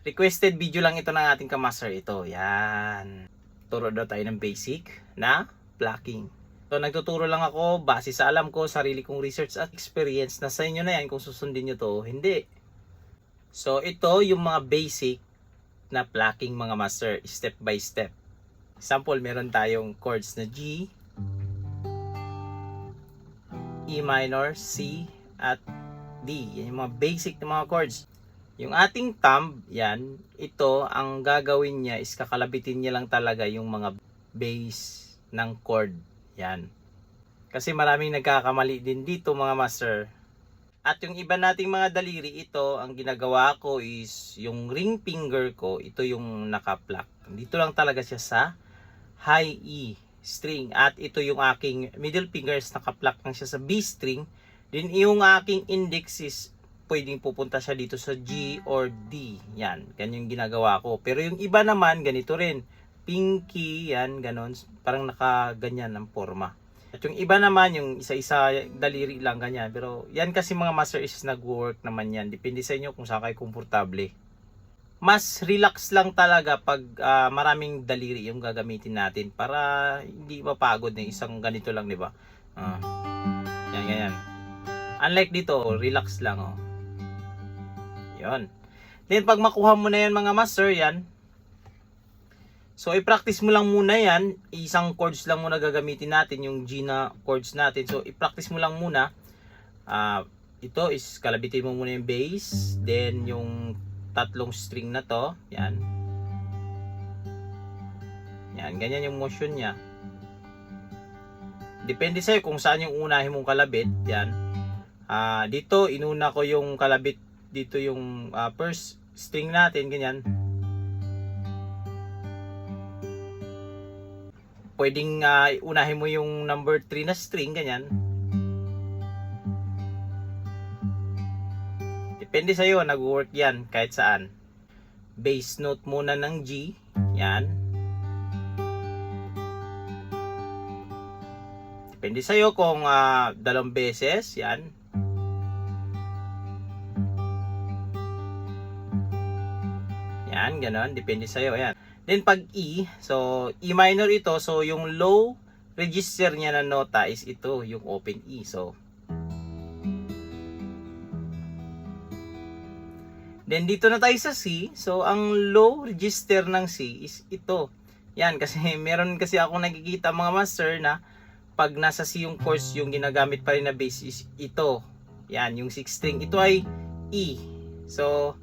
Requested video lang ito ng ating kamaster ito. Yan. Turo daw tayo ng basic na plucking. So nagtuturo lang ako base sa alam ko, sarili kong research at experience. Na sa inyo na yan kung susundin nyo to, hindi. So ito yung mga basic na plucking mga master, step by step. Example, meron tayong chords na G, E minor, C, at D. Yan yung mga basic na mga chords. Yung ating thumb, yan, ito, ang gagawin niya is kakalabitin niya lang talaga yung mga bass ng chord. Yan. Kasi maraming nagkakamali din dito mga master. At yung iba nating mga daliri, ito, ang ginagawa ko is, yung ring finger ko, ito yung naka-pluck. Dito lang talaga siya sa high E string. At ito yung aking middle fingers, naka-pluck lang siya sa B string. Then yung aking index is pwedeng pupunta siya dito sa G or D. Yan, ganyan yung ginagawa ko. Pero yung iba naman, ganito rin. Pinky, yan, ganon. Parang nakaganyan ang forma. At yung iba naman, yung isa-isa daliri lang, ganyan. Pero yan kasi mga master is nag-work naman yan. Depende sa inyo kung saan kayo komportable. Mas relax lang talaga pag maraming daliri yung gagamitin natin para hindi mapagod na isang ganito lang, di ba? Yan, ganyan. Unlike dito, relax lang, oh. Yun. Then, pag makuha mo na yan mga master, yan. So, i-practice mo lang muna yan. Isang chords lang muna gagamitin natin, yung G na chords natin. So, i-practice mo lang muna. Ito is, kalabitin mo muna yung bass. Then, yung tatlong string na to. Yan. Yan, ganyan yung motion niya. Depende sa'yo kung saan yung unahin mong kalabit. Yan. Dito, inuna ko yung kalabit. Dito yung first string natin, ganyan. Pwedeng unahin mo yung number 3 na string, ganyan. Depende sa'yo, nag-work yan kahit saan. Bass note muna ng G, yan. Depende sa'yo kung dalawang beses, yan. Yan, ganon. Depende sa'yo. Ayan. Then, pag E, so, E minor ito. So, yung low register niya na nota is ito, yung open E. So, then, dito na tayo sa C. So, ang low register ng C is ito. Yan, kasi meron kasi ako nakikita mga master na pag nasa C yung chords, yung ginagamit pa rin na bass is ito. Yan, yung 6 string. Ito ay E. So,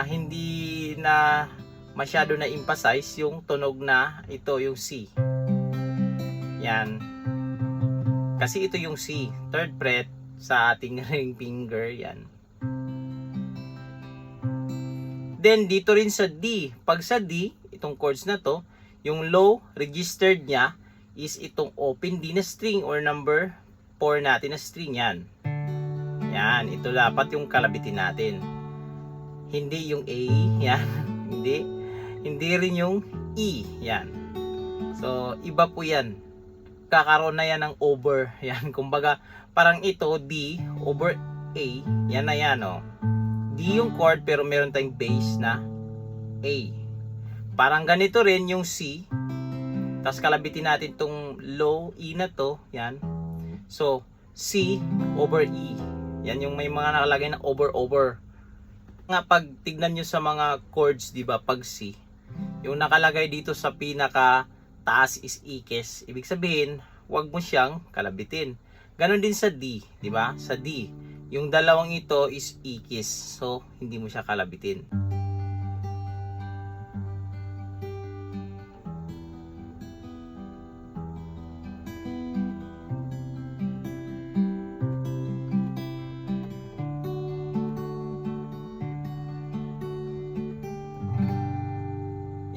hindi na masyado na emphasize yung tunog na ito yung C. Yan. Kasi ito yung C, third fret sa ating ring finger, yan. Then dito rin sa D, pag sa D, itong chords na to, yung low registered niya is itong open D na string or number 4 natin na string, yan. Yan, ito dapat yung kalabitin natin. Hindi yung A, yan. Hindi rin yung E, yan. So, iba po yan. Kakaroon na yan ng over, yan. Kumbaga, parang ito, D, over A, yan na yan, oh. D yung chord, pero meron tayong bass na A. Parang ganito rin yung C. Tapos kalabitin natin tong low E na to, yan. So, C over E. Yan yung may mga nakalagay na over. Nga pag tignan nyo sa mga chords, di ba, pag C, yung nakalagay dito sa pinaka taas is ikes. Ibig sabihin, wag mo siyang kalabitin. Ganon din sa D, di ba? Sa D, yung dalawang ito is ikes. So, hindi mo siya kalabitin.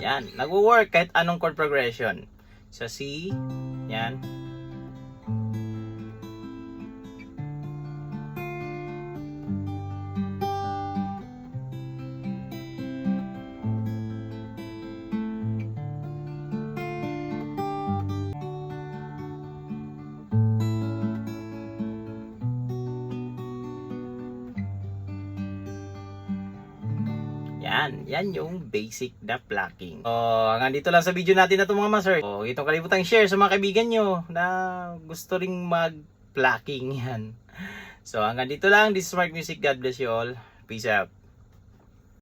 Yan, nagwo-work kahit anong chord progression. Sa C, yan. Yan yung basic na plucking. So, hanggang dito lang sa video natin na ito mga master. So, itong kalimutan share sa mga kaibigan nyo na gusto ring mag-plucking yan. So, hanggang dito lang. This is Smart Music. God bless you all. Peace out.